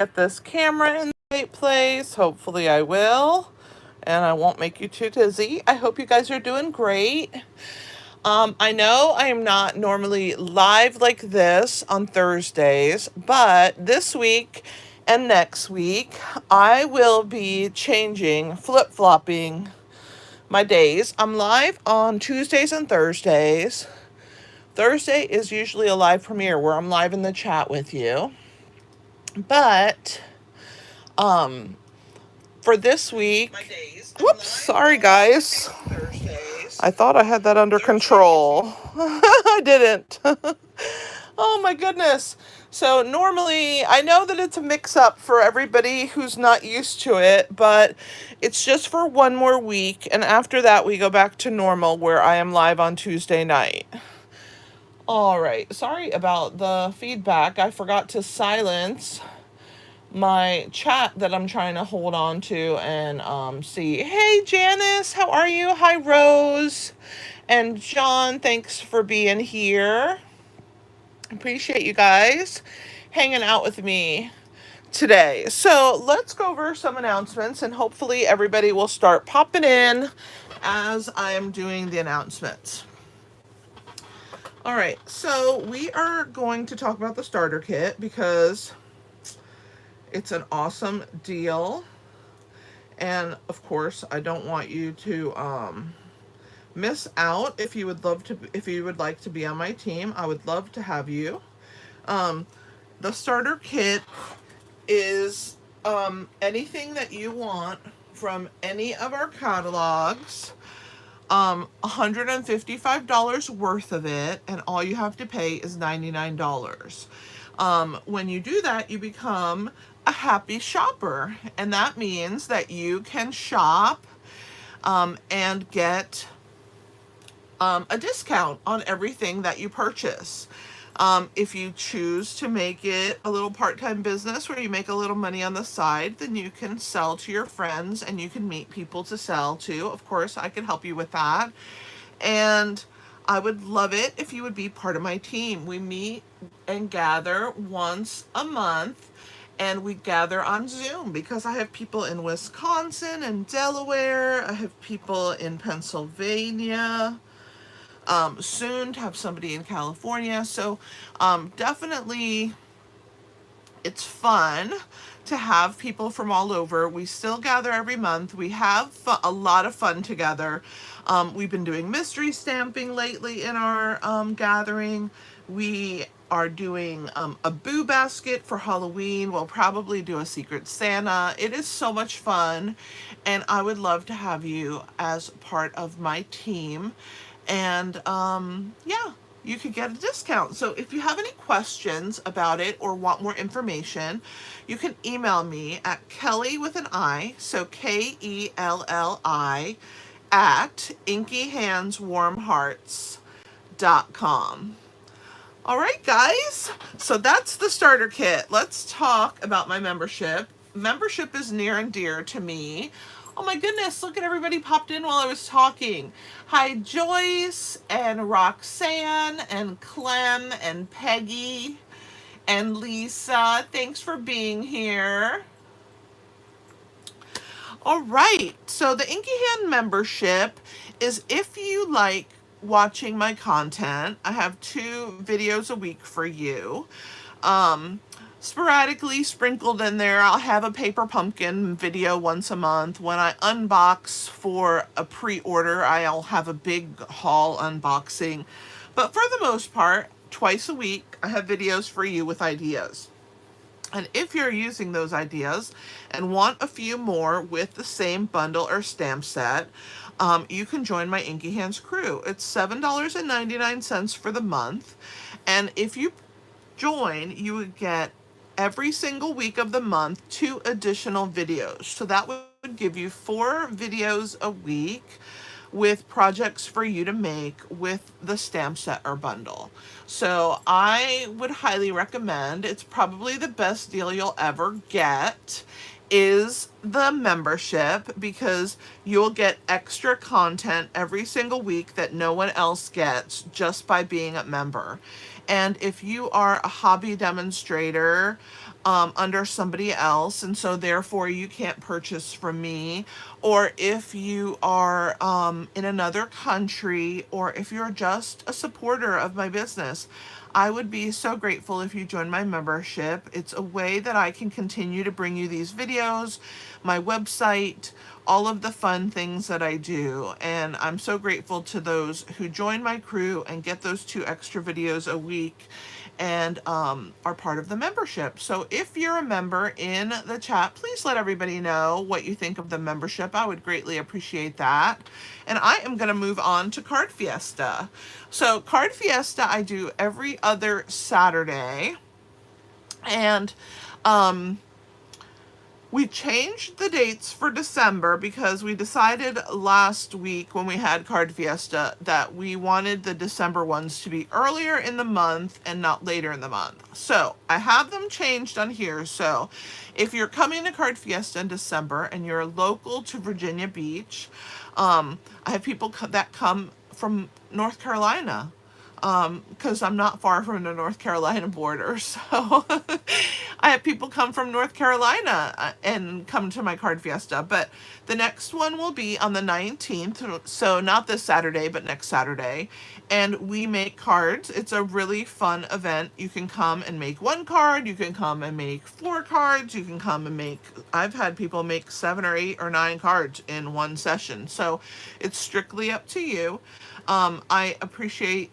get this camera in the right place. Hopefully I will. And I won't make you too dizzy. I hope you guys are doing great. I know I am not normally live like this on Thursdays, but this week and next week, I will be changing, flip-flopping my days. I'm live on Tuesdays and Thursdays. Thursday is usually a live premiere where I'm live in the chat with you. But for this week, whoops, sorry guys. I thought I had that under control. I didn't. Oh my goodness. So normally, I know that it's a mix-up for everybody who's not used to it, but it's just for one more week, and after that we go back to normal where I am live on Tuesday night. All right, sorry about the feedback. I forgot to silence my chat that I'm trying to hold on to and see. Hey Janice, how are you? Hi Rose. And John, thanks for being here. Appreciate you guys hanging out with me today. So let's go over some announcements and hopefully everybody will start popping in as I am doing the announcements. All right, so we are going to talk about the starter kit because it's an awesome deal. And of course, I don't want you to miss out. If you would like to be on my team, I would love to have you. The starter kit is anything that you want from any of our catalogs. $155 worth of it, and all you have to pay is $99. When you do that, you become a happy shopper, and that means that you can shop and get a discount on everything that you purchase. If you choose to make it a little part-time business where you make a little money on the side, then you can sell to your friends and you can meet people to sell to. Of course, I can help you with that. And I would love it if you would be part of my team. We meet and gather once a month, and we gather on Zoom because I have people in Wisconsin and Delaware. I have people in Pennsylvania. Soon to have somebody in California. So definitely it's fun to have people from all over. We still gather every month. We have a lot of fun together. We've been doing mystery stamping lately in our gathering. We are doing a boo basket for Halloween. We'll probably do a Secret Santa. It is so much fun, and I would love to have you as part of my team. And yeah, you could get a discount. So if you have any questions about it or want more information, you can email me at Kelly with an I, so Kelli at inkyhandswarmhearts.com. All right, guys. So that's the starter kit. Let's talk about my membership. Membership is near and dear to me. Oh my goodness, look at everybody popped in while I was talking. Hi, Joyce and Roxanne and Clem and Peggy and Lisa. Thanks for being here. All right, so the Inky Hand membership is if you like watching my content. I have 2 videos a week for you. Sporadically sprinkled in there, I'll have a paper pumpkin video once a month. When I unbox for a pre-order, I'll have a big haul unboxing. But for the most part, twice a week, I have videos for you with ideas. And if you're using those ideas and want a few more with the same bundle or stamp set, you can join my Inky Hands crew. It's $7.99 for the month. And if you join, you would get every single week of the month 2 additional videos. So that would give you 4 videos a week with projects for you to make with the stamp set or bundle. So I would highly recommend, it's probably the best deal you'll ever get, is the membership, because you'll get extra content every single week that no one else gets just by being a member. And if you are a hobby demonstrator, under somebody else, and so therefore you can't purchase from me. Or if you are in another country, or if you're just a supporter of my business, I would be so grateful if you join my membership. It's a way that I can continue to bring you these videos, my website, all of the fun things that I do. And I'm so grateful to those who join my crew and get those 2 extra videos a week and are part of the membership. So if you're a member in the chat, please let everybody know what you think of the membership. I would greatly appreciate that. And I am going to move on to Card Fiesta. So Card Fiesta I do every other Saturday. And we changed the dates for December because we decided last week when we had Card Fiesta that we wanted the December ones to be earlier in the month and not later in the month. So I have them changed on here. So if you're coming to Card Fiesta in December and you're local to Virginia Beach, I have people that come from North Carolina, because I'm not far from the North Carolina border. So I have people come from North Carolina and come to my Card Fiesta. But the next one will be on the 19th. So not this Saturday, but next Saturday. And we make cards. It's a really fun event. You can come and make 1 card. You can come and make 4 cards. You can come and make, I've had people make 7 or 8 or 9 cards in one session. So it's strictly up to you. I appreciate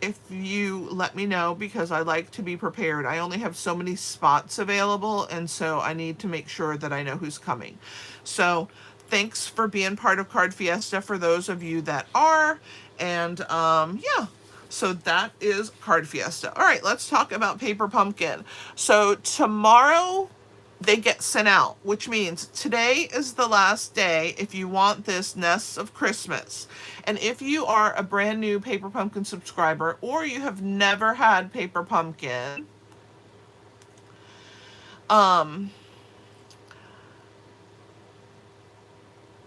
if you let me know, because I like to be prepared. I only have so many spots available, and so I need to make sure that I know who's coming. So thanks for being part of Card Fiesta for those of you that are. And yeah, so that is Card Fiesta. All right, let's talk about Paper Pumpkin. So tomorrow they get sent out, which means today is the last day if you want this Nests of Christmas. And if you are a brand new Paper Pumpkin subscriber, or you have never had Paper Pumpkin,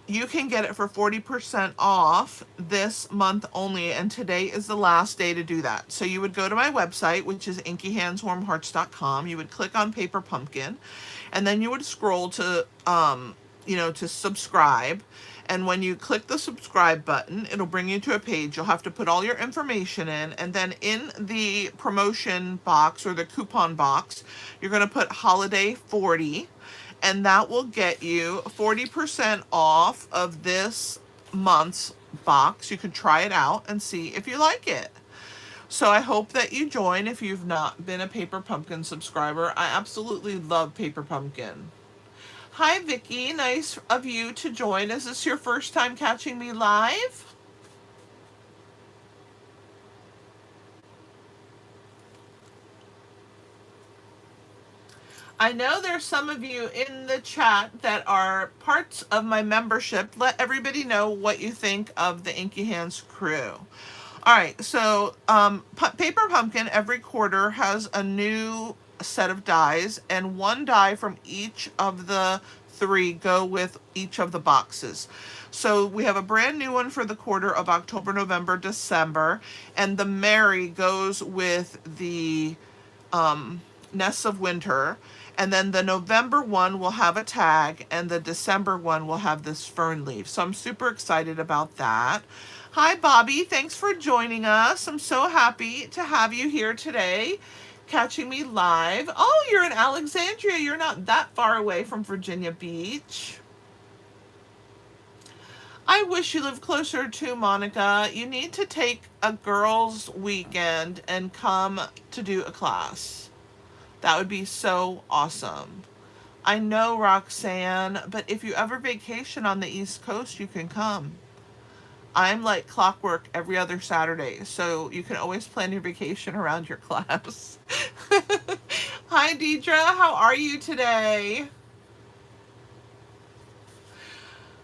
you can get it for 40% off this month only, and today is the last day to do that. So you would go to my website, which is inkyhandswarmhearts.com. You would click on Paper Pumpkin, and then you would scroll to, to subscribe. And when you click the subscribe button, it'll bring you to a page. You'll have to put all your information in, and then in the promotion box or the coupon box, you're going to put Holiday 40. And that will get you 40% off of this month's box. You can try it out and see if you like it. So I hope that you join if you've not been a Paper Pumpkin subscriber. I absolutely love Paper Pumpkin. Hi, Vicky. Nice of you to join. Is this your first time catching me live? I know there's some of you in the chat that are parts of my membership. Let everybody know what you think of the Inky Hands crew. All right, so Paper Pumpkin every quarter has a new set of dies, and 1 die from each of the 3 go with each of the boxes. So we have a brand new one for the quarter of October, November, December, and the Mary goes with the Nests of Winter. And then the November one will have a tag, and the December one will have this fern leaf. So I'm super excited about that. Hi, Bobby. Thanks for joining us. I'm so happy to have you here today, catching me live. Oh, you're in Alexandria. You're not that far away from Virginia Beach. I wish you lived closer to Monica. You need to take a girls' weekend and come to do a class. That would be so awesome. I know, Roxanne, but if you ever vacation on the East Coast, you can come. I'm like clockwork every other Saturday, so you can always plan your vacation around your class. Hi, Deidre. How are you today?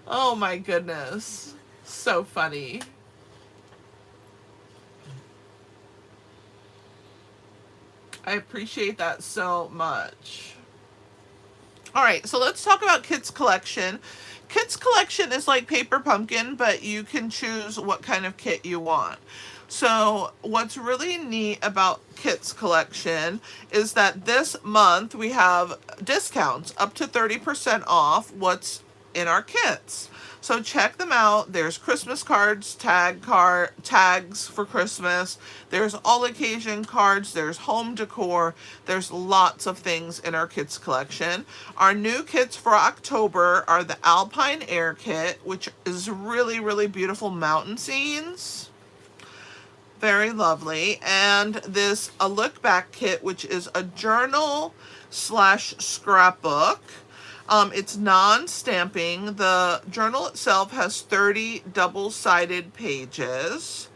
Oh, my goodness. So funny. I appreciate that so much. All right, so let's talk about Kit's Collection. Kit's Collection is like Paper Pumpkin, but you can choose what kind of kit you want. So what's really neat about Kit's collection is that this month we have discounts up to 30% off what's in our kits. So check them out. There's Christmas cards, tags for Christmas. There's all occasion cards. There's home decor. There's lots of things in our kits collection. Our new kits for October are the Alpine Air Kit, which is really, really beautiful mountain scenes. Very lovely. And this a look back kit, which is a journal slash scrapbook. It's non-stamping. The journal itself has 30 double-sided pages.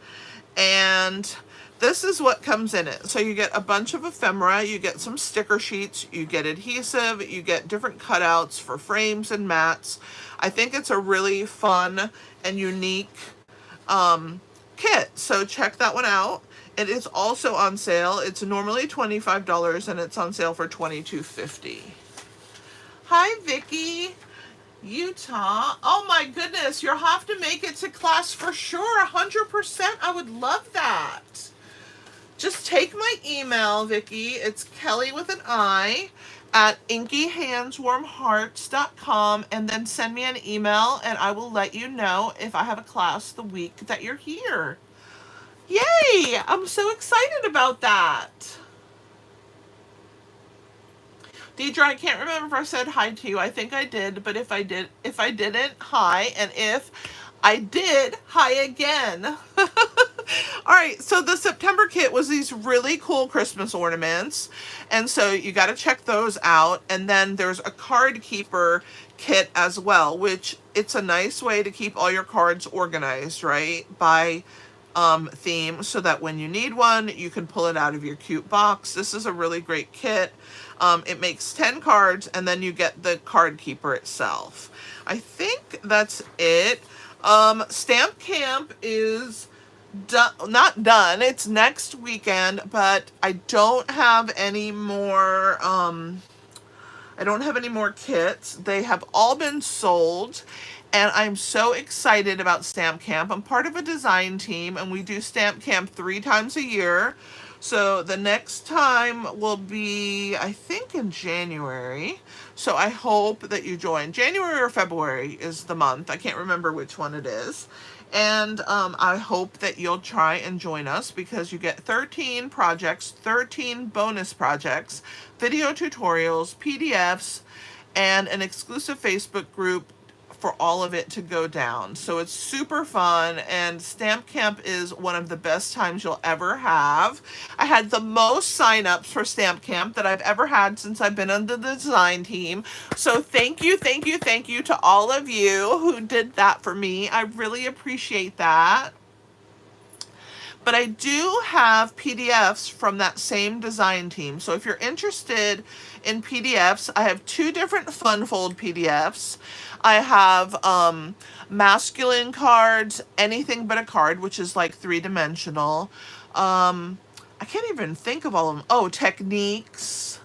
And this is what comes in it. So you get a bunch of ephemera, you get some sticker sheets, you get adhesive, you get different cutouts for frames and mats. I think it's a really fun and unique kit. So check that one out. It is also on sale. It's normally $25 and it's on sale for $22.50. Hi, Vicki. Utah. Oh my goodness, you'll have to make it to class for sure. 100%. I would love that. Just take my email, Vicki. It's Kelly with an I at inkyhandswarmhearts.com, and then send me an email and I will let you know if I have a class the week that you're here. Yay! I'm so excited about that. Deidre, I can't remember if I said hi to you. I think I did, but if I didn't, hi. And if I did, hi again. All right, so the September kit was these really cool Christmas ornaments. And so you got to check those out. And then there's a card keeper kit as well, which it's a nice way to keep all your cards organized, right? By theme, so that when you need one, you can pull it out of your cute box. This is a really great kit. It makes 10 cards, and then you get the card keeper itself. I think that's it. Stamp Camp is not done. It's next weekend, but I don't have any more kits. They have all been sold, and I'm so excited about Stamp Camp. I'm part of a design team, and we do Stamp Camp 3 times a year. So the next time will be, I think, in January. So I hope that you join. January or February is the month. I can't remember which one it is. And I hope that you'll try and join us, because you get 13 projects, 13 bonus projects, video tutorials, PDFs, and an exclusive Facebook group for all of it to go down. So it's super fun, and Stamp Camp is one of the best times you'll ever have. I had the most signups for Stamp Camp that I've ever had since I've been on the design team. So thank you to all of you who did that for me. I really appreciate that. But I do have PDFs from that same design team. So if you're interested in PDFs, I have 2 different Funfold PDFs. I have masculine cards, anything but a card, which is like 3-dimensional. I can't even think of all of them. Oh, techniques.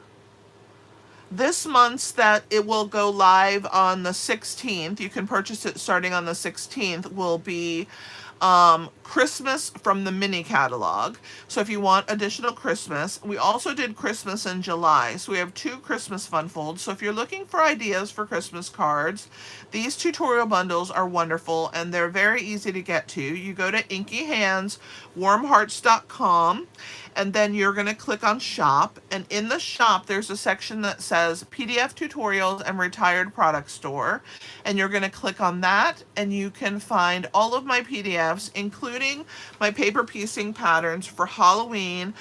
This month's that it will go live on the 16th. You can purchase it starting on the 16th. Will be Christmas from the mini catalog. So if you want additional Christmas, we also did Christmas in July. So we have 2 Christmas Funfolds. So if you're looking for ideas for Christmas cards, these tutorial bundles are wonderful, and they're very easy to get to. You go to inkyhandswarmhearts.com, and then you're going to click on shop, and in the shop there's a section that says PDF tutorials and retired product store, and you're going to click on that, and you can find all of my PDFs, including my paper piecing patterns for Halloween.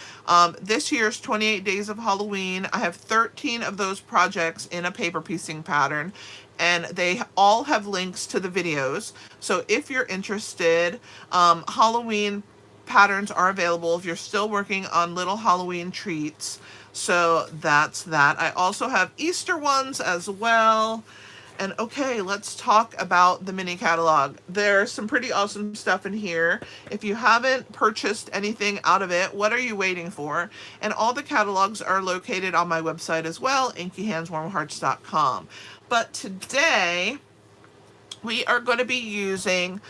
This year's 28 Days of Halloween, I have 13 of those projects in a paper piecing pattern, and they all have links to the videos. So if you're interested, Halloween patterns are available if you're still working on little Halloween treats. So that's that. I also have Easter ones as well. And okay, let's talk about the mini catalog. There's some pretty awesome stuff in here. If you haven't purchased anything out of it, what are you waiting for? And all the catalogs are located on my website as well, inkyhandswarmhearts.com. But today, we are going to be using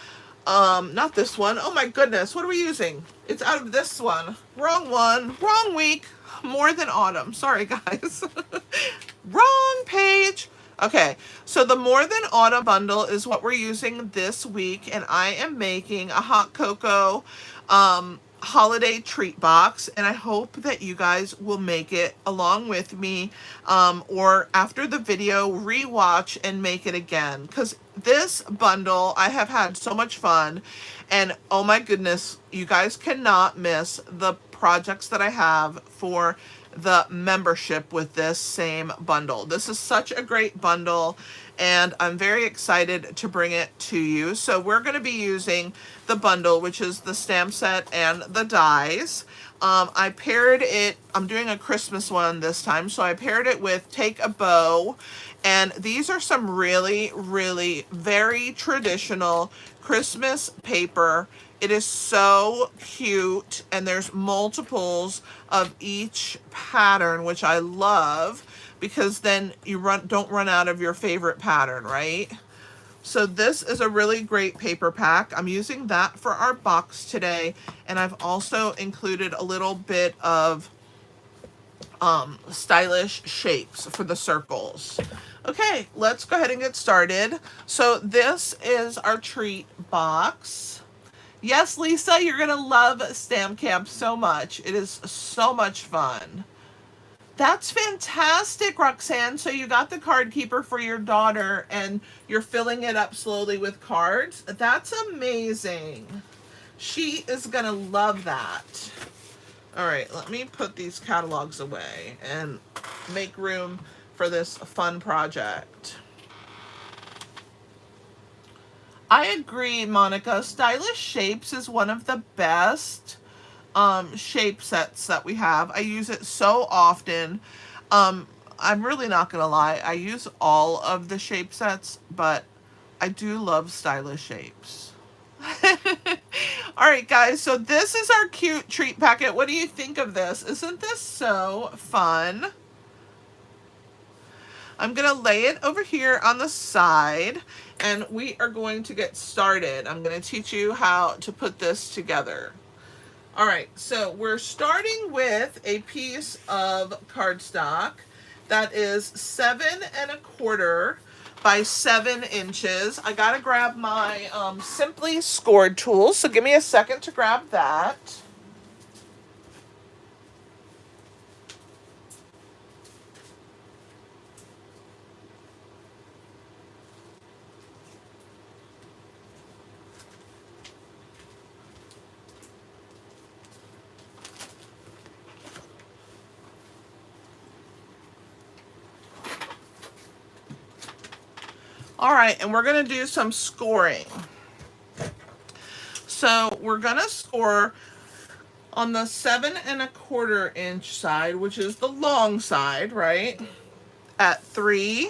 Not this one. Oh my goodness, what are we using? It's out of this one. Wrong week. More Than Autumn. Sorry, guys. Wrong page. Okay, so the More Than Autumn bundle is what we're using this week, and I am making a hot cocoa holiday treat box, and I hope that you guys will make it along with me, or after the video rewatch and make it again, because this bundle, I have had so much fun, and oh my goodness, you guys cannot miss the projects that I have for the membership with this same bundle. This is such a great bundle, and I'm very excited to bring it to you. So we're going to be using the bundle, which is the stamp set and the dies. I paired it, I'm doing a Christmas one this time, so I paired it with Take a Bow, and these are some really, really very traditional Christmas paper. It is so cute, and there's multiples of each pattern, which I love, because then you don't run out of your favorite pattern, right? So this is a really great paper pack. I'm using that for our box today, and I've also included a little bit of stylish shapes for the circles. Okay, let's go ahead and get started. So this is our treat box. Yes, Lisa, you're going to love Stamp Camp so much. It is so much fun. That's fantastic, Roxanne. So you got the card keeper for your daughter and you're filling it up slowly with cards. That's amazing. She is going to love that. All right, let me put these catalogs away and make room for this fun project. I agree, Monica. Stylish Shapes is one of the best shape sets that we have. I use it so often. I'm really not gonna lie, I use all of the shape sets, but I do love Stylish Shapes. All right, guys, so this is our cute treat packet. What do you think of this? Isn't this so fun? I'm going to lay it over here on the side, and we are going to get started. I'm going to teach you how to put this together. All right, so we're starting with a piece of cardstock that is 7 1/4 by 7 inches. I got to grab my Simply Scored tool, so give me a second to grab that. All right, and we're going to do some scoring. So we're going to score on the 7 1/4 inch side, which is the long side, right? At 3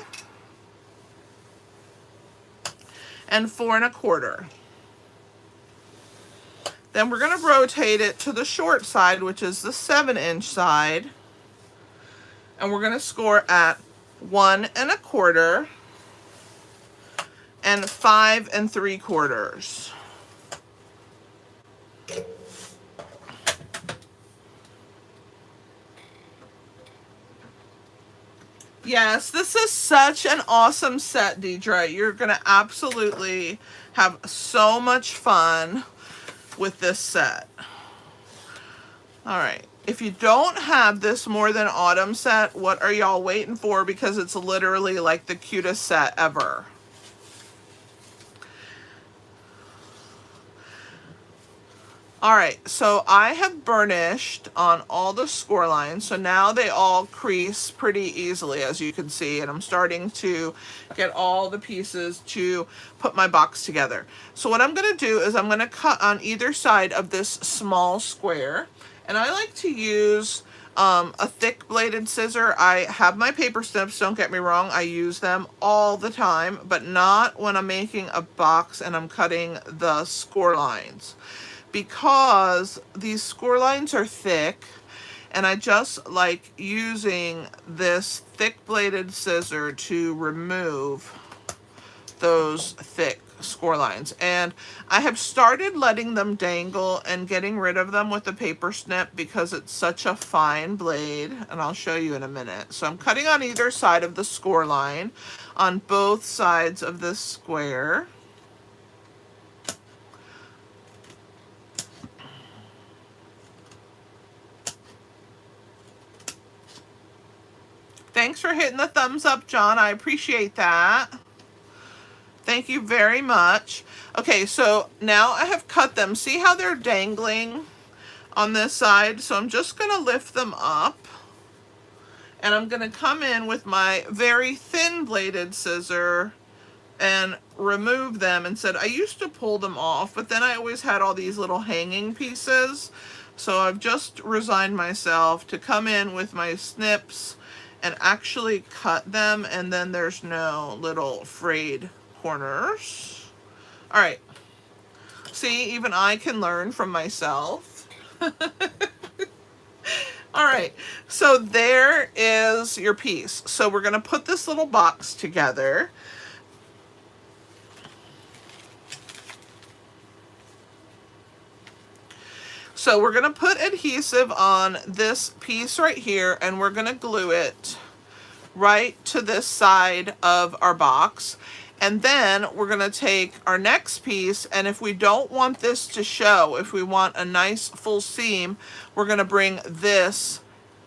and 4 1/4. Then we're going to rotate it to the short side, which is the 7 inch side. And we're going to score at 1 1/4 and 5 3/4. Yes, this is such an awesome set, Deidre. You're going to absolutely have so much fun with this set. All right. If you don't have this More Than Autumn set, what are y'all waiting for? Because it's literally like the cutest set ever. All right, so I have burnished on all the score lines, so now they all crease pretty easily, as you can see, and I'm starting to get all the pieces to put my box together. So what I'm going to do is I'm going to cut on either side of this small square, and I like to use a thick bladed scissor. I have my paper snips, don't get me wrong, I use them all the time, but not when I'm making a box and I'm cutting the score lines, because these score lines are thick, and I just like using this thick bladed scissor to remove those thick score lines. And I have started letting them dangle and getting rid of them with the paper snip because it's such a fine blade, and I'll show you in a minute. So I'm cutting on either side of the score line on both sides of this square. Thanks for hitting the thumbs up, John. I appreciate that. Thank you very much. Okay, so now I have cut them. See how they're dangling on this side? So I'm just going to lift them up. And I'm going to come in with my very thin bladed scissor and remove them. And said I used to pull them off, but then I always had all these little hanging pieces. So I've just resigned myself to come in with my snips and actually cut them, and then there's no little frayed corners. All right. See, even I can learn from myself. All right, so there is your piece. So we're going to put this little box together. So we're going to put adhesive on this piece right here, and we're going to glue it right to this side of our box. And then we're going to take our next piece, and if we don't want this to show, if we want a nice full seam, we're going to bring this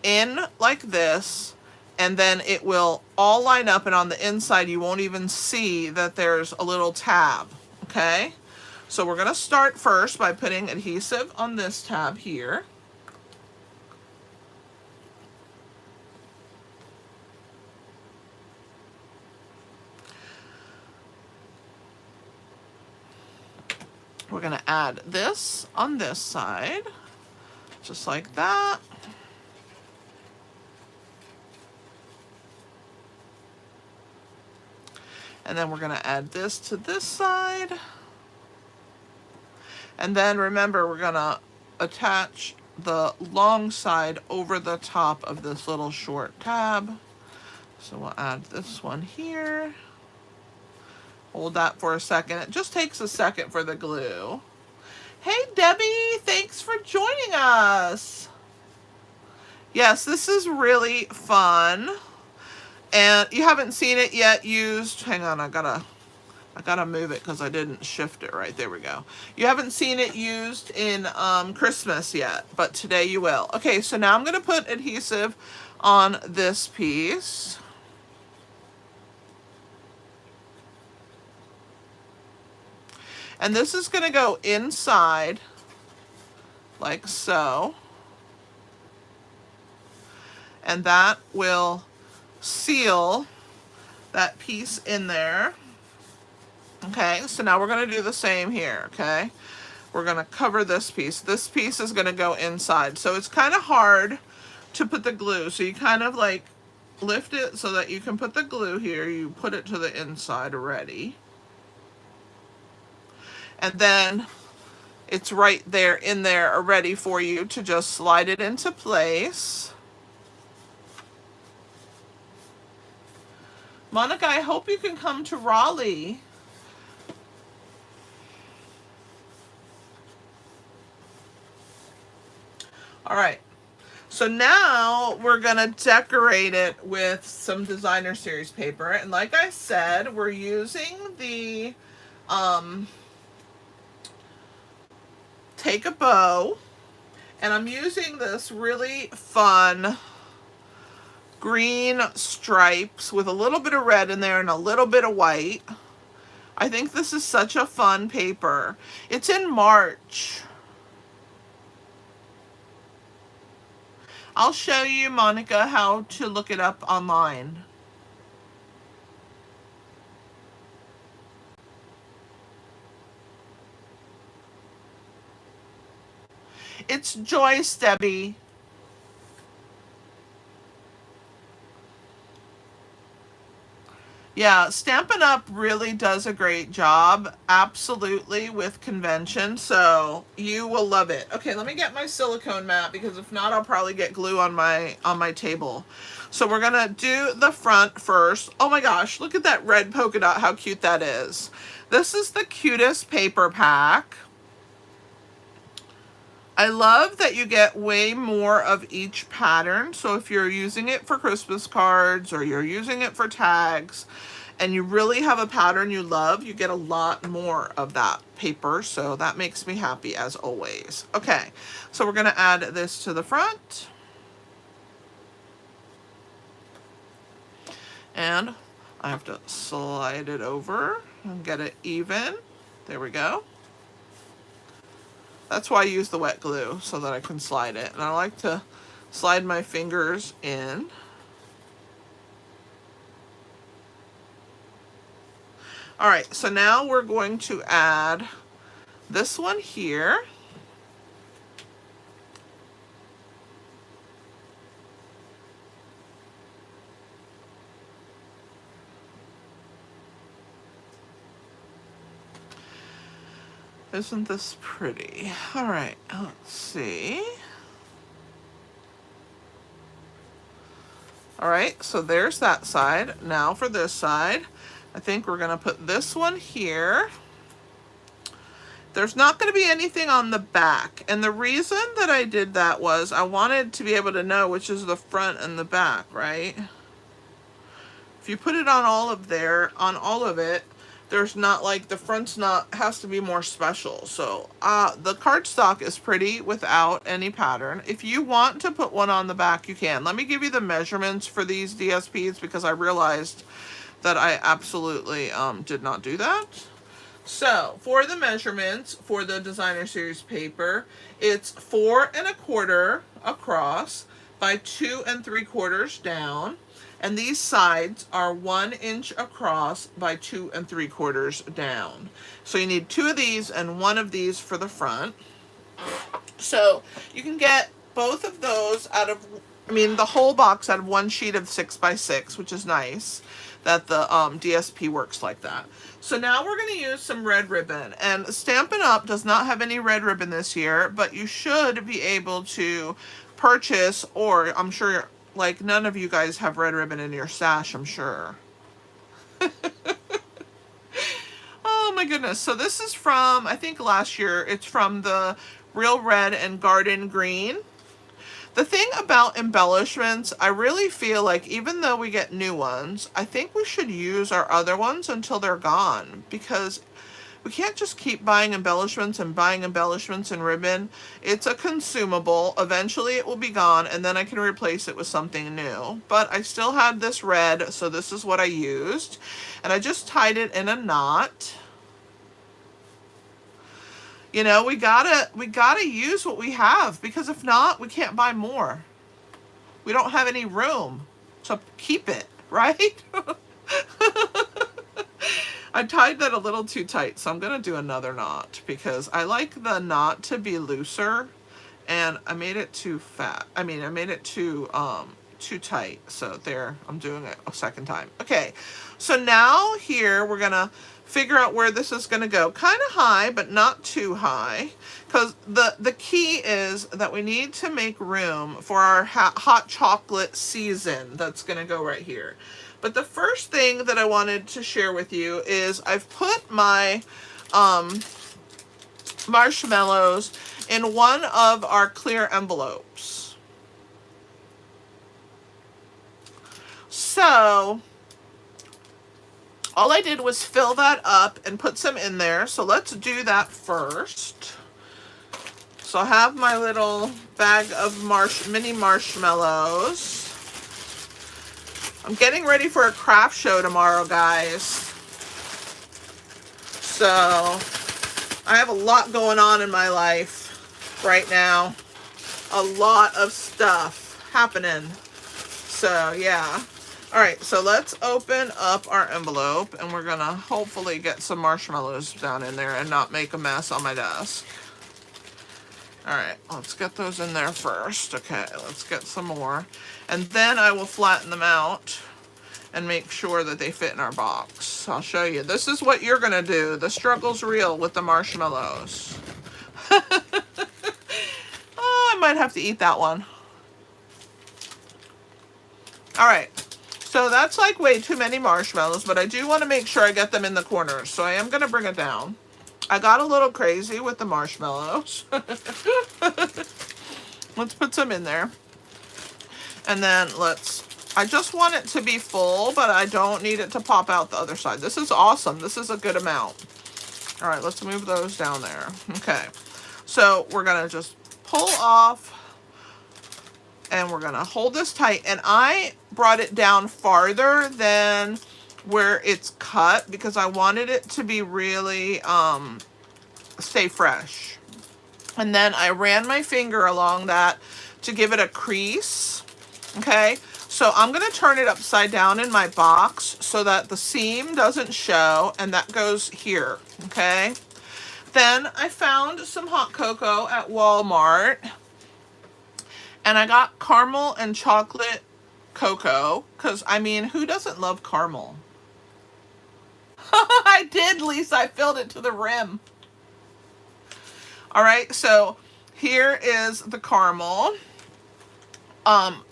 in like this, and then it will all line up, and on the inside you won't even see that there's a little tab. Okay? So we're going to start first by putting adhesive on this tab here. We're going to add this on this side, just like that. And then we're going to add this to this side. And then remember, we're going to attach the long side over the top of this little short tab. So we'll add this one here. Hold that for a second. It just takes a second for the glue. Hey, Debbie, thanks for joining us. Yes, this is really fun. And you haven't seen it yet used. Hang on, I gotta move it because I didn't shift it right. There we go. You haven't seen it used in Christmas yet, but today you will. Okay, so now I'm gonna put adhesive on this piece. And this is going to go inside, like so. And that will seal that piece in there. Okay, so now we're going to do the same here, okay? We're going to cover this piece. This piece is going to go inside. So it's kind of hard to put the glue. So you kind of like lift it so that you can put the glue here. You put it to the inside already. And then it's right there in there ready for you to just slide it into place. Monica, I hope you can come to Raleigh. All right. So now we're going to decorate it with some designer series paper. And like I said, we're using the Take a Bow, and I'm using this really fun green stripes with a little bit of red in there and a little bit of white. I think this is such a fun paper. It's in March. I'll show you, Monica, how to look it up online. It's Joyce, Debbie. Yeah, Stampin' Up! Really does a great job, absolutely, with convention, so you will love it. Okay, let me get my silicone mat, because if not, I'll probably get glue on my table. So we're gonna do the front first. Oh my gosh, look at that red polka dot, how cute that is. This is the cutest paper pack. I love that you get way more of each pattern. So if you're using it for Christmas cards or you're using it for tags and you really have a pattern you love, you get a lot more of that paper. So that makes me happy as always. Okay, so we're gonna add this to the front. And I have to slide it over and get it even. There we go. That's why I use the wet glue, so that I can slide it. And I like to slide my fingers in. All right, so now we're going to add this one here. Isn't this pretty? All right, let's see. All right, so there's that side. Now for this side, I think we're gonna put this one here. There's not gonna be anything on the back. And the reason that I did that was I wanted to be able to know which is the front and the back, right? If you put it on all of it, there's not, like, the front's not, has to be more special. So the cardstock is pretty without any pattern. If you want to put one on the back, you can. Let me give you the measurements for these DSPs, because I realized that I absolutely did not do that. So for the measurements for the designer series paper, it's 4 1/4 across by 2 3/4 down. And these sides are 1 inch across by 2 3/4 down. So you need 2 of these and 1 of these for the front. So you can get both of those out of, the whole box out of one sheet of 6 by 6, which is nice that the DSP works like that. So now we're going to use some red ribbon. And Stampin' Up! Does not have any red ribbon this year, but you should be able to purchase, or I'm sure, like, none of you guys have red ribbon in your stash, I'm sure. Oh my goodness. So this is from, I think last year, it's from the Real Red and Garden Green. The thing about embellishments, I really feel like even though we get new ones, I think we should use our other ones until they're gone, because we can't just keep buying embellishments and ribbon. It's a consumable. Eventually it will be gone, and then I can replace it with something new. But I still had this red, so this is what I used. And I just tied it in a knot. You know, we gotta use what we have, because if not, we can't buy more. We don't have any room to keep it, right? I tied that a little too tight, so I'm gonna do another knot, because I like the knot to be looser, and I made it too fat. I made it too tight. So there, I'm doing it a second time. Okay, so now here we're gonna figure out where this is gonna go. Kind of high, but not too high, because the key is that we need to make room for our hot chocolate season that's gonna go right here. But the first thing that I wanted to share with you is I've put my marshmallows in one of our clear envelopes. So all I did was fill that up and put some in there. So let's do that first. So I have my little bag of mini marshmallows. I'm getting ready for a craft show tomorrow, guys. So I have a lot going on in my life right now. A lot of stuff happening. So yeah. All right, so let's open up our envelope, and we're gonna hopefully get some marshmallows down in there and not make a mess on my desk. All right, let's get those in there first. Okay, let's get some more. And then I will flatten them out and make sure that they fit in our box. I'll show you. This is what you're gonna do. The struggle's real with the marshmallows. Oh, I might have to eat that one. All right, so that's like way too many marshmallows, but I do want to make sure I get them in the corners, so I am gonna bring it down. I got a little crazy with the marshmallows. Let's put some in there. And then I just want it to be full, but I don't need it to pop out the other side. This is awesome. This is a good amount. All right, let's move those down there. Okay, so we're gonna just pull off and we're gonna hold this tight. And I brought it down farther than where it's cut because I wanted it to be really stay fresh. And then I ran my finger along that to give it a crease. Okay, so I'm gonna turn it upside down in my box so that the seam doesn't show, and that goes here. Okay, then I found some hot cocoa at Walmart, and I got caramel and chocolate cocoa because, I mean, who doesn't love caramel? I did, Lisa. I filled it to the rim. All right, so here is the caramel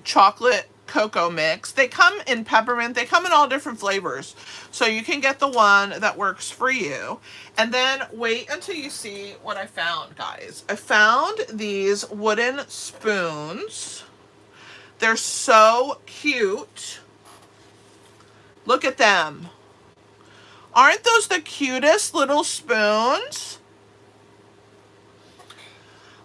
chocolate cocoa mix. They come in peppermint. They come in all different flavors, so you can get the one that works for you. And then wait until you see what I found, guys. I found these wooden spoons. They're so cute. Look at them. Aren't those the cutest little spoons?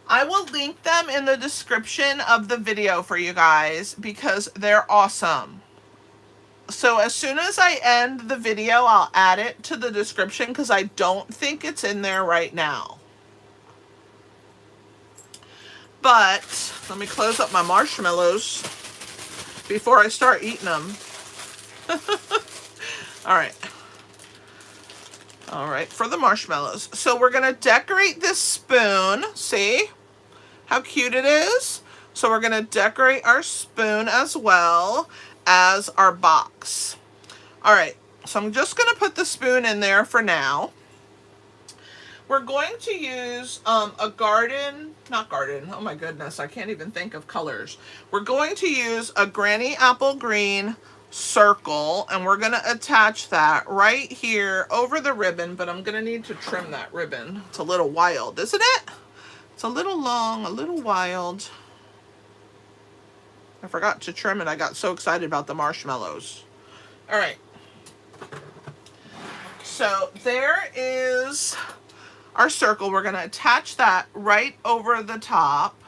I will link them in the description of the video for you guys because they're awesome. So as soon as I end the video, I'll add it to the description because I don't think it's in there right now. But let me close up my marshmallows before I start eating them. All right. All right, for the marshmallows. So we're gonna decorate this spoon. See how cute it is? So we're gonna decorate our spoon as well as our box. All right, so I'm just gonna put the spoon in there for now. We're going to use a garden, not garden, oh my goodness, I can't even think of colors. We're going to use a granny apple green circle, and we're gonna attach that right here over the ribbon, but I'm gonna need to trim that ribbon. It's a little wild, isn't it? It's a little long, a little wild. I forgot to trim it. I got so excited about the marshmallows. All right. So there is our circle. We're gonna attach that right over the top.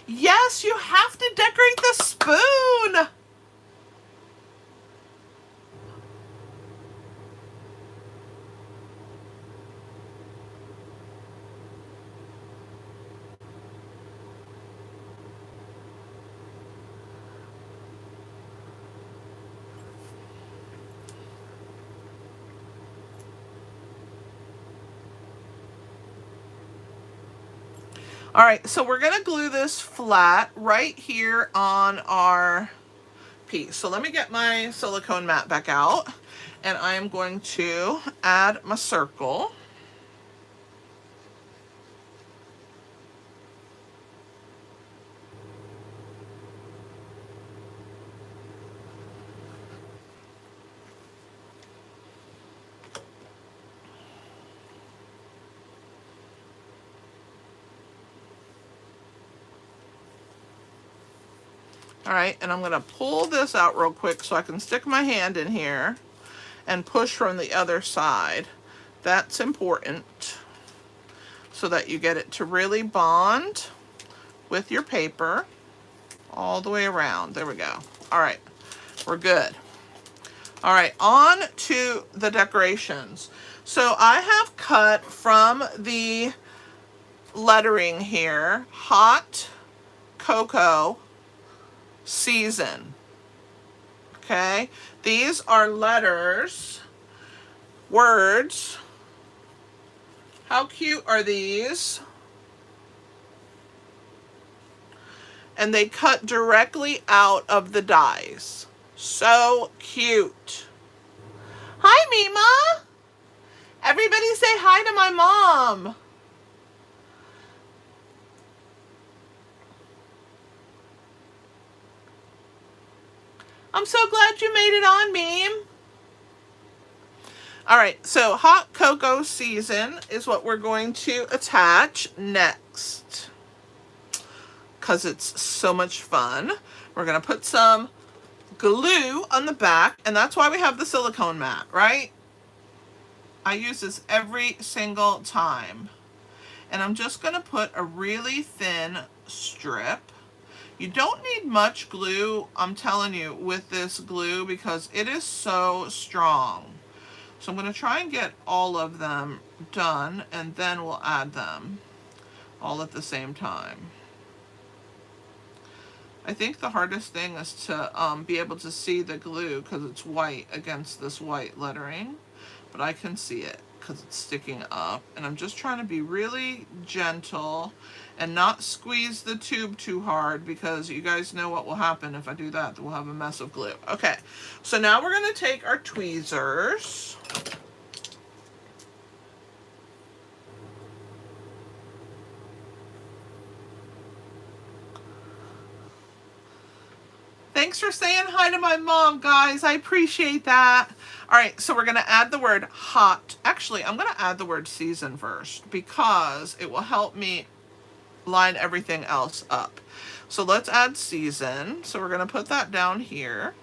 Yes, you have to decorate the spoon. All right, so we're gonna glue this flat right here on our piece. So let me get my silicone mat back out, and I am going to add my circle. All right, and I'm gonna pull this out real quick so I can stick my hand in here and push from the other side. That's important so that you get it to really bond with your paper all the way around. There we go. All right, we're good. All right, on to the decorations. So I have cut from the lettering here, hot cocoa season. Okay, these are letters, words. How cute are these? And they cut directly out of the dies. So cute. Hi, Mima. Everybody say hi to my mom. I'm so glad you made it on, Meme. All right, so hot cocoa season is what we're going to attach next because it's so much fun. We're going to put some glue on the back, and that's why we have the silicone mat, right? I use this every single time. And I'm just going to put a really thin strip. You don't need much glue, I'm telling you, with this glue because it is so strong. So I'm going to try and get all of them done, and then we'll add them all at the same time. I think the hardest thing is to be able to see the glue because it's white against this white lettering, but I can see it because it's sticking up, and I'm just trying to be really gentle and not squeeze the tube too hard because you guys know what will happen if I do that. We'll have a mess of glue. Okay, so now we're going to take our tweezers. Thanks for saying hi to my mom, guys. I appreciate that. All right, so we're going to add the word hot. Actually, I'm going to add the word season first because it will help me line everything else up. So let's add season. So we're going to put that down here.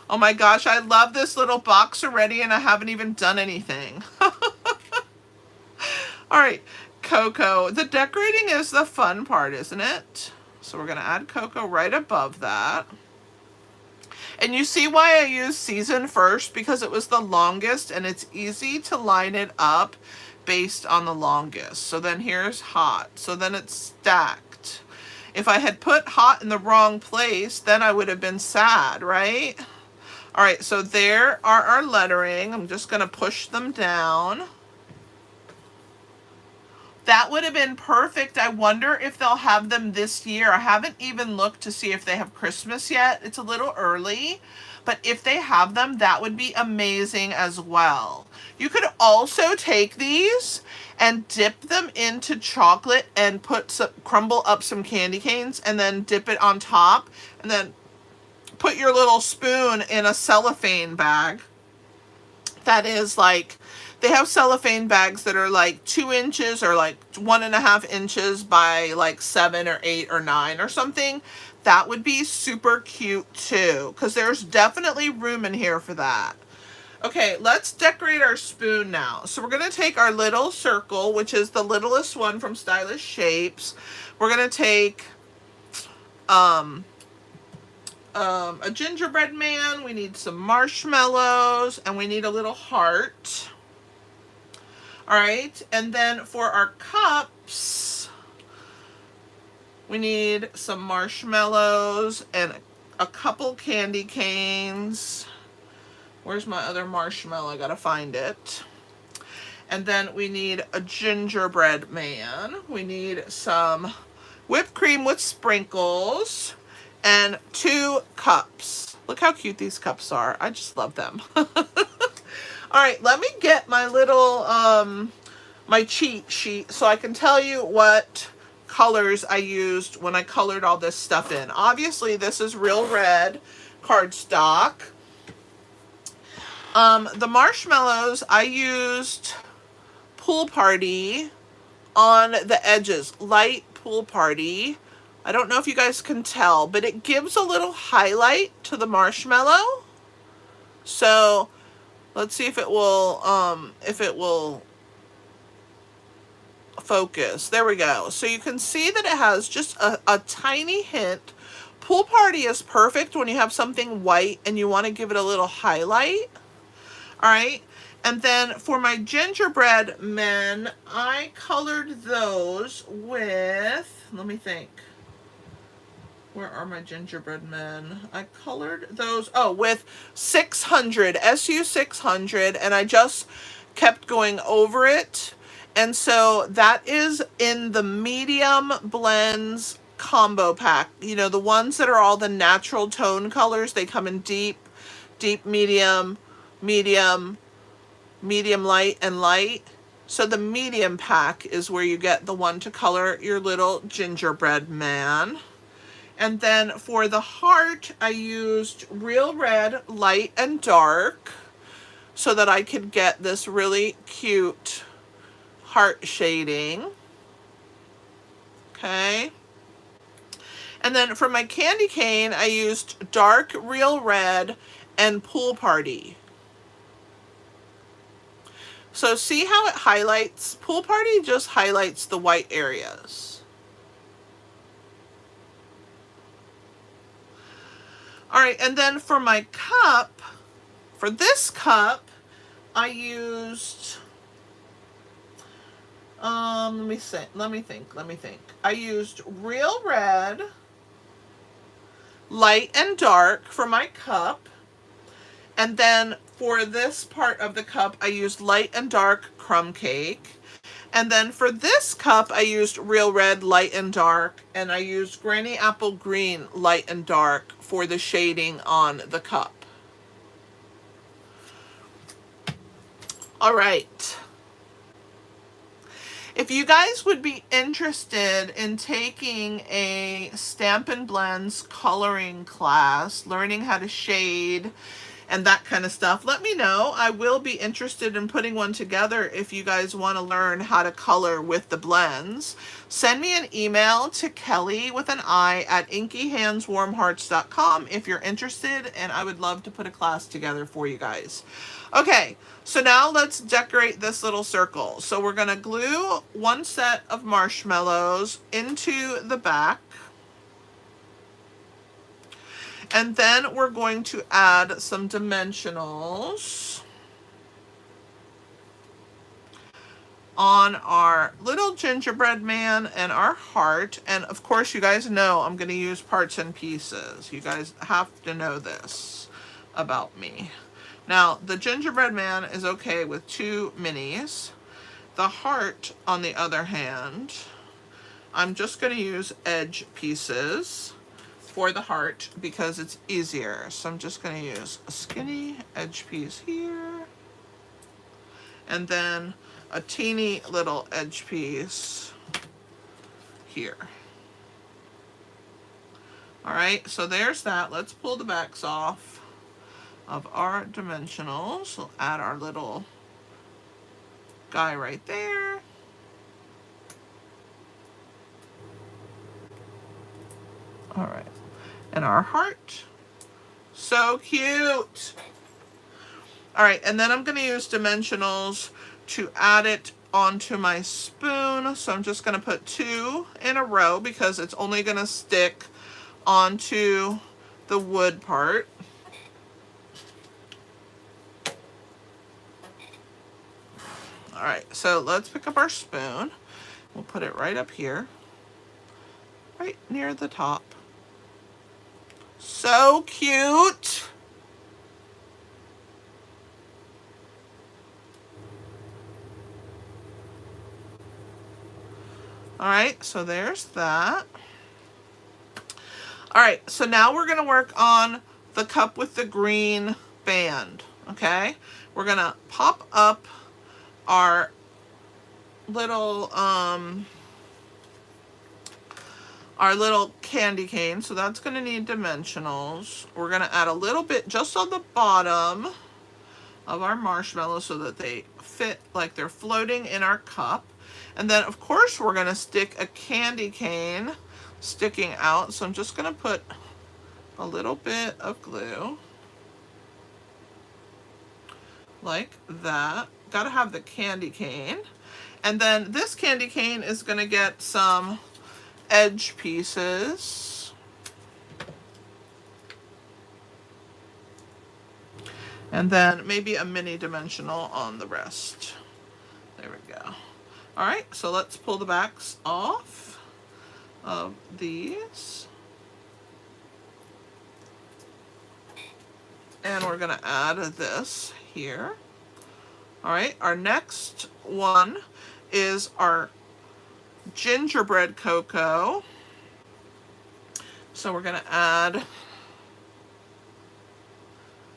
Oh my gosh, I love this little box already and I haven't even done anything. All right, cocoa. The decorating is the fun part, isn't it? So we're going to add cocoa right above that. And you see why I used season first, because it was the longest and it's easy to line it up based on the longest. So then here's hot. So then it's stacked. If I had put hot in the wrong place, then I would have been sad, right? All right, so there are our lettering. I'm just going to push them down. That would have been perfect. I wonder if they'll have them this year. I haven't even looked to see if they have Christmas yet. It's a little early, but if they have them, that would be amazing as well. You could also take these and dip them into chocolate and crumble up some candy canes and then dip it on top and then put your little spoon in a cellophane bag. That is like, they have cellophane bags that are like 2 inches or like 1.5 inches by like 7 or 8 or 9 or something. That would be super cute too, because there's definitely room in here for that. Okay, let's decorate our spoon now. So we're going to take our little circle, which is the littlest one from Stylish Shapes. We're going to take a gingerbread man, we need some marshmallows, and we need a little heart. All right, and then for our cups, we need some marshmallows and a couple candy canes. Where's my other marshmallow? I gotta find it. And then we need a gingerbread man. We need some whipped cream with sprinkles and 2 cups. Look how cute these cups are. I just love them. All right, let me get my little, my cheat sheet so I can tell you what colors I used when I colored all this stuff in. Obviously, this is real red cardstock. The marshmallows, I used Pool Party on the edges, light Pool Party. I don't know if you guys can tell, but it gives a little highlight to the marshmallow. So let's see if it will focus. There we go. So you can see that it has just a tiny hint. Pool Party is perfect when you have something white and you want to give it a little highlight. All right. And then for my gingerbread men, I colored those with, let me think. Where are my gingerbread men? I colored those, with 600, SU 600, and I just kept going over it. And so that is in the medium blends combo pack. You know, the ones that are all the natural tone colors. They come in deep, deep, medium, medium, medium light, and light. So the medium pack is where you get the one to color your little gingerbread man. And then for the heart, I used Real Red, Light, and Dark so that I could get this really cute heart shading. Okay. And then for my candy cane, I used Dark Real Red and Pool Party. So see how it highlights? Pool Party just highlights the white areas. All right, and then for my cup, for this cup, I used, let me think. I used Real Red, Light, and Dark for my cup. And then for this part of the cup, I used Light and Dark Crumb Cake. And then for this cup, I used Real Red, Light, and Dark. And I used Granny Apple Green, Light, and Dark for the shading on the cup. All right. If you guys would be interested in taking a Stampin' Blends coloring class, learning how to shade and that kind of stuff, let me know. I will be interested in putting one together if you guys want to learn how to color with the blends. Send me an email to Kelly with an I at inkyhandswarmhearts.com if you're interested, and I would love to put a class together for you guys. Okay, so now let's decorate this little circle. So we're going to glue one set of marshmallows into the back. And then we're going to add some dimensionals on our little gingerbread man and our heart. And of course, you guys know I'm going to use parts and pieces. You guys have to know this about me. Now, the gingerbread man is okay with 2 minis. The heart, on the other hand, I'm just going to use edge pieces for the heart because it's easier. So I'm just going to use a skinny edge piece here, and then a teeny little edge piece here. All right, so there's that. Let's pull the backs off of our dimensionals. We'll add our little guy right there. All right. And our heart. So cute. All right, and then I'm going to use dimensionals to add it onto my spoon. So I'm just going to put 2 in a row because it's only going to stick onto the wood part. All right, so let's pick up our spoon. We'll put it right up here, right near the top. So cute. All right, so there's that. All right, so now we're going to work on the cup with the green band, okay? We're going to pop up our little candy cane, so that's going to need dimensionals. We're going to add a little bit just on the bottom of our marshmallows so that they fit like they're floating in our cup. And then of course we're going to stick a candy cane sticking out, so I'm just going to put a little bit of glue like that. Got to have the candy cane. And then this candy cane is going to get some edge pieces. And then maybe a mini dimensional on the rest. There we go. All right, so let's pull the backs off of these. And we're going to add this here. All right, our next one is our gingerbread cocoa. So we're gonna add, it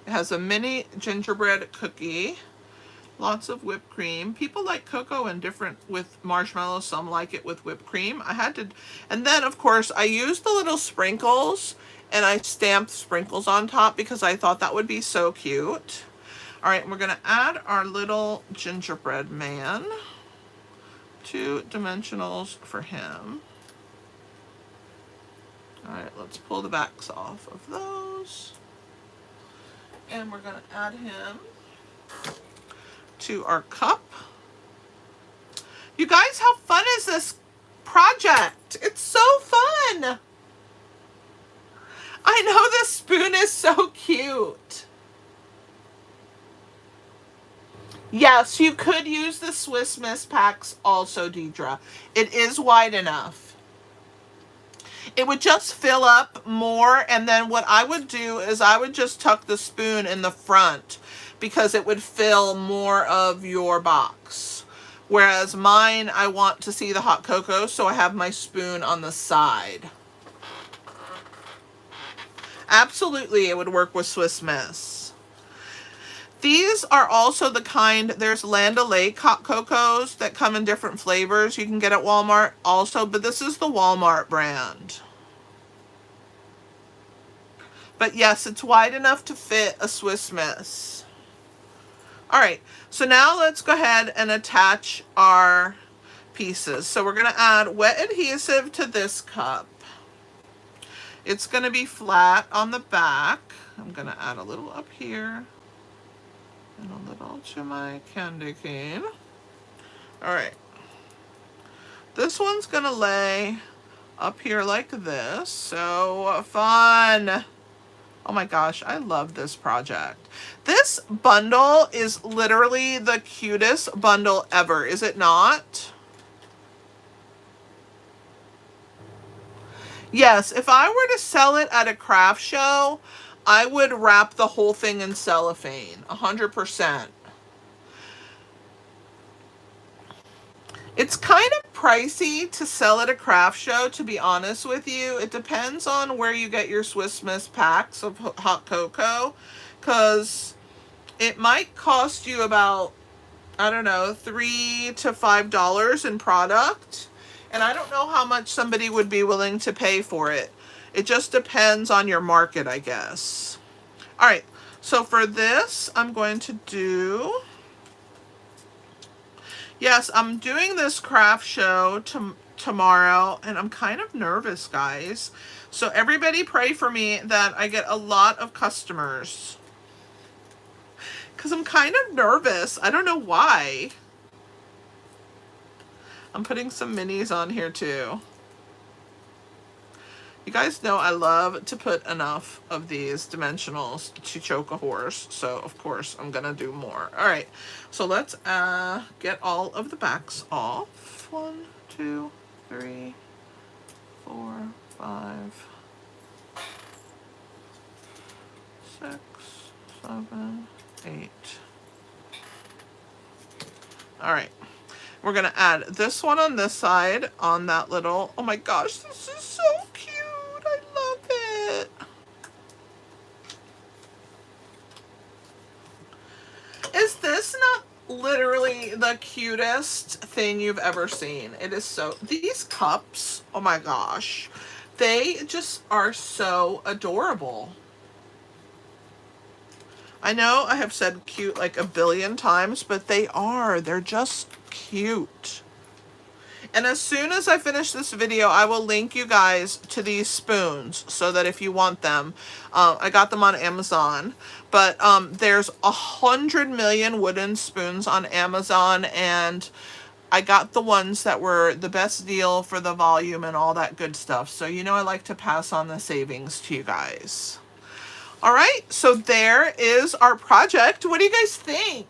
has a mini gingerbread cookie, lots of whipped cream. People like cocoa and different with marshmallows. Some like it with whipped cream. I had to, and then of course I used the little sprinkles and I stamped sprinkles on top because I thought that would be so cute. All right, we're gonna add our little gingerbread man. 2 dimensionals for him. All right, let's pull the backs off of those. And we're gonna add him to our cup. You guys, how fun is this project? It's so fun. I know the spoon is so cute. Yes, you could use the Swiss Miss packs also, Deidre. It is wide enough. It would just fill up more, and then what I would do is I would just tuck the spoon in the front because it would fill more of your box. Whereas mine, I want to see the hot cocoa, so I have my spoon on the side. Absolutely, it would work with Swiss Miss. These are also the kind, there's Land O'Lakes hot cocos that come in different flavors. You can get at Walmart also, but this is the Walmart brand. But yes, it's wide enough to fit a Swiss Miss. All right, so now let's go ahead and attach our pieces. So we're gonna add wet adhesive to this cup. It's gonna be flat on the back. I'm gonna add a little up here and a little to my candy cane. All right, this one's gonna lay up here like this. So fun. Oh my gosh, I love this project. This bundle is literally the cutest bundle ever, is it not? Yes, if I were to sell it at a craft show, I would wrap the whole thing in cellophane, 100%. It's kind of pricey to sell at a craft show, to be honest with you. It depends on where you get your Swiss Miss packs of hot cocoa, because it might cost you about, I don't know, $3 to $5 in product. And I don't know how much somebody would be willing to pay for it. It just depends on your market, I guess. All right, so for this, I'm going to do... Yes, I'm doing this craft show tomorrow, and I'm kind of nervous, guys. So everybody pray for me that I get a lot of customers. Because I'm kind of nervous. I don't know why. I'm putting some minis on here too. You guys know I love to put enough of these dimensionals to choke a horse. So, of course, I'm going to do more. All right. So, let's get all of the backs off. 1, 2, 3, 4, 5, 6, 7, 8. All right. We're going to add this one on this side on that little... Oh, my gosh. This is so cute. I love it. Is this not literally the cutest thing you've ever seen? It is so... These cups, oh my gosh, they just are so adorable. I know I have said cute like a billion times, but they are. They're just cute. And as soon as I finish this video, I will link you guys to these spoons so that if you want them, I got them on Amazon, but there's 100 million wooden spoons on Amazon, and I got the ones that were the best deal for the volume and all that good stuff. So, you know, I like to pass on the savings to you guys. All right, so there is our project. What do you guys think?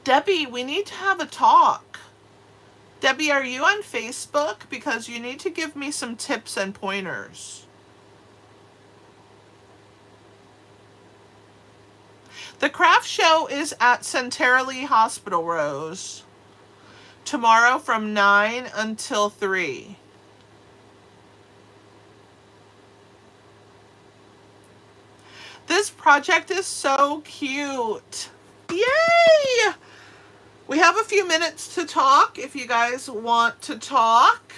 Debbie, we need to have a talk. Debbie, are you on Facebook? Because you need to give me some tips and pointers. The craft show is at Centerley Hospital, Rose. Tomorrow from 9 until 3. This project is so cute. Yay! We have a few minutes to talk if you guys want to talk.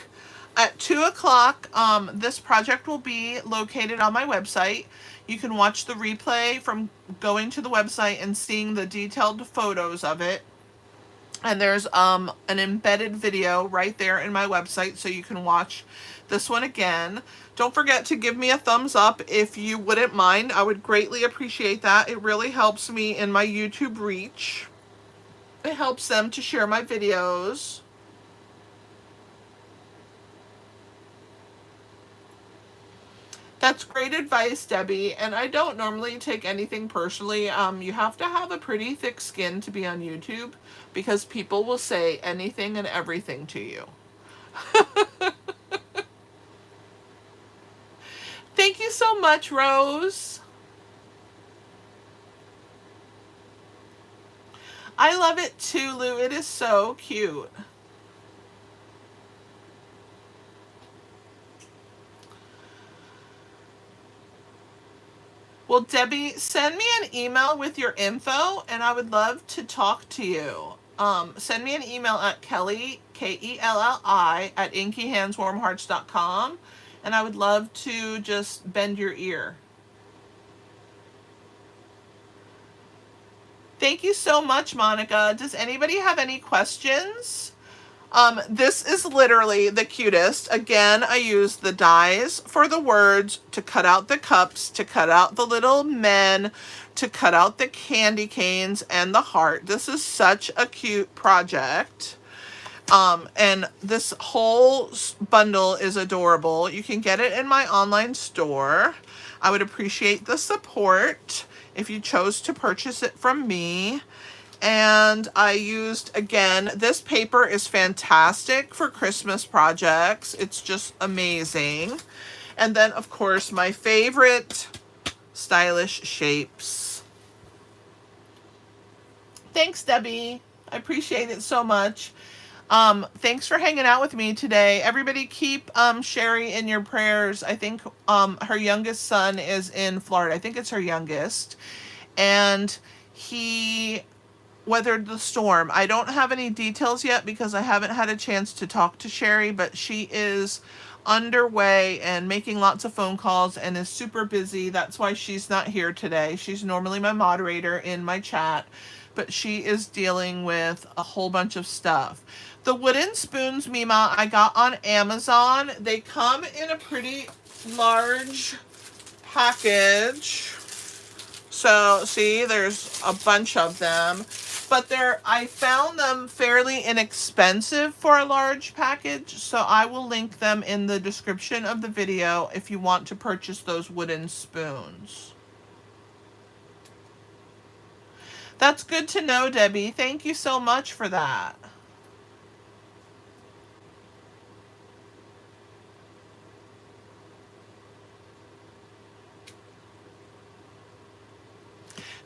At 2 o'clock, this project will be located on my website. You can watch the replay from going to the website and seeing the detailed photos of it. And there's an embedded video right there in my website, so you can watch this one again. Don't forget to give me a thumbs up if you wouldn't mind. I would greatly appreciate that. It really helps me in my YouTube reach. It helps them to share my videos. That's great advice, Debbie, and I don't normally take anything personally. You have to have a pretty thick skin to be on YouTube because people will say anything and everything to you. Thank you so much, Rose. I love it too, Lou. It is so cute. Well, Debbie, send me an email with your info, and I would love to talk to you. Send me an email at Kelly, Kelli, at inkyhandswarmhearts.com, and I would love to just bend your ear. Thank you so much, Monica. Does anybody have any questions? This is literally the cutest. Again, I used the dies for the words to cut out the cups, to cut out the little men, to cut out the candy canes and the heart. This is such a cute project. And this whole bundle is adorable. You can get it in my online store. I would appreciate the support if you chose to purchase it from me. And I used, again, this paper is fantastic for Christmas projects. It's just amazing. And then, of course, my favorite stylish shapes. Thanks, Debbie. I appreciate it so much. Thanks for hanging out with me today. Everybody keep Sherry in your prayers. I think her youngest son is in Florida. I think it's her youngest. And he weathered the storm. I don't have any details yet because I haven't had a chance to talk to Sherry, but she is underway and making lots of phone calls and is super busy. That's why she's not here today. She's normally my moderator in my chat, but she is dealing with a whole bunch of stuff. The wooden spoons, Mima, I got on Amazon. They come in a pretty large package. So, see, there's a bunch of them. But I found them fairly inexpensive for a large package, so I will link them in the description of the video if you want to purchase those wooden spoons. That's good to know, Debbie. Thank you so much for that.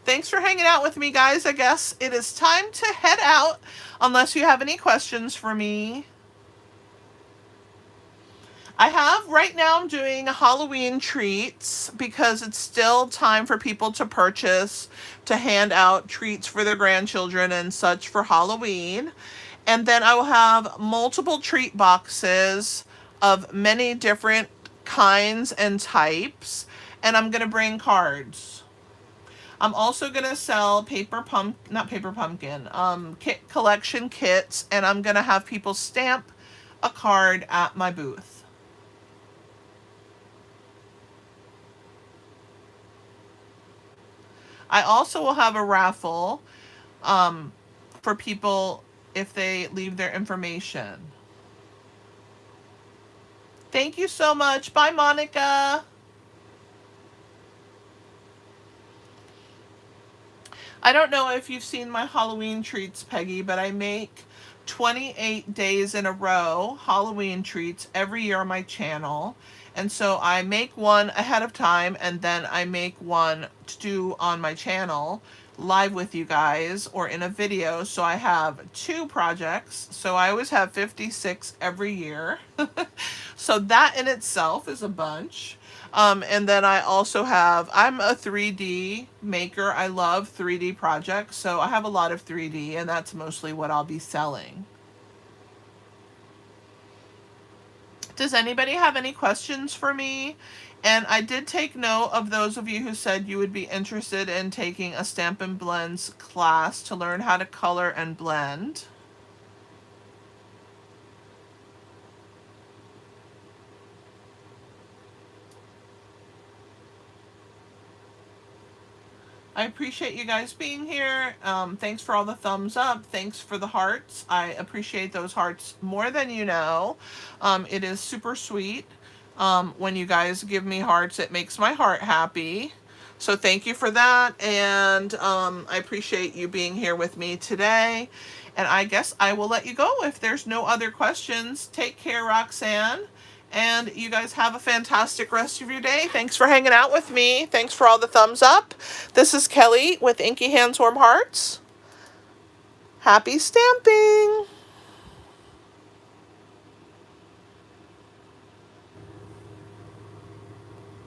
Thanks for hanging out with me, guys. I guess it is time to head out, unless you have any questions for me. Right now I'm doing Halloween treats because it's still time for people to purchase, to hand out treats for their grandchildren and such for Halloween. And then I will have multiple treat boxes of many different kinds and types. And I'm going to bring cards. I'm also going to sell kit collection kits, and I'm going to have people stamp a card at my booth. I also will have a raffle for people if they leave their information. Thank you so much. Bye, Monica. I don't know if you've seen my Halloween treats, Peggy, but I make 28 days in a row Halloween treats every year on my channel. And so I make one ahead of time, and then I make one to do on my channel live with you guys or in a video. So I have 2 projects. So I always have 56 every year. So that in itself is a bunch. And then I also have, I'm a 3D maker. I love 3D projects, so I have a lot of 3D, and that's mostly what I'll be selling. Does anybody have any questions for me? And I did take note of those of you who said you would be interested in taking a Stampin' Blends class to learn how to color and blend. I appreciate you guys being here. Thanks for all the thumbs up. Thanks for the hearts. I appreciate those hearts more than you know. It is super sweet. When you guys give me hearts, it makes my heart happy. So thank you for that. And I appreciate you being here with me today. And I guess I will let you go if there's no other questions. Take care, Roxanne. And you guys have a fantastic rest of your day. Thanks for hanging out with me. Thanks for all the thumbs up. This is Kelly with Inky Hands Warm Hearts. Happy stamping!